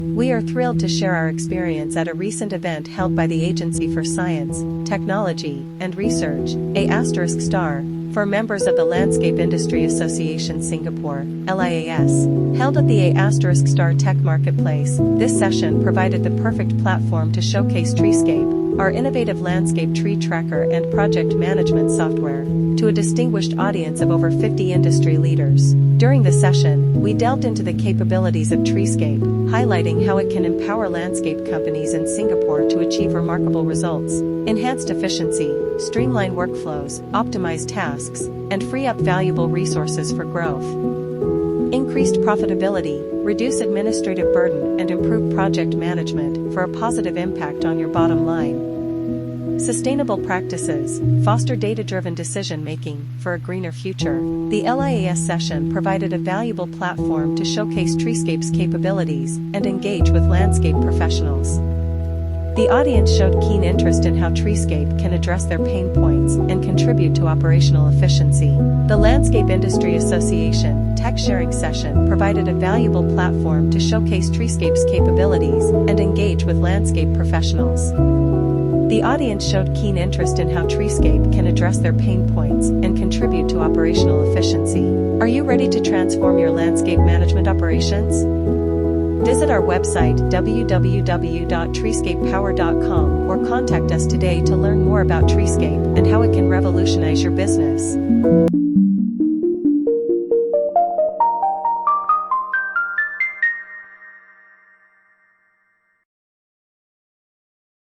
We are thrilled to share our experience at a recent event held by the Agency for Science, Technology, and Research, ASTAR, for members of the Landscape Industry Association Singapore, LIAS, held at the ASTAR Tech MarketPlace. This session provided the perfect platform to showcase Treescape, our innovative landscape tree tracker and project management software, to a distinguished audience of over 50 industry leaders. During the session, we delved into the capabilities of Treescape, highlighting how it can empower landscape companies in Singapore to achieve remarkable results, enhanced efficiency, streamline workflows, optimize tasks, and free up valuable resources for growth. Increased profitability, reduce administrative burden, and improve project management for a positive impact on your bottom line. Sustainable practices, foster data-driven decision-making for a greener future. The LIAS session provided a valuable platform to showcase Treescape's capabilities and engage with landscape professionals. The audience showed keen interest in how Treescape can address their pain points and contribute to operational efficiency. The Landscape Industry Association Tech Sharing Session provided a valuable platform to showcase Treescape's capabilities and engage with landscape professionals. The audience showed keen interest in how Treescape can address their pain points and contribute to operational efficiency. Are you ready to transform your landscape management operations? Visit our website www.treescapepower.com or contact us today to learn more about Treescape and how it can revolutionize your business.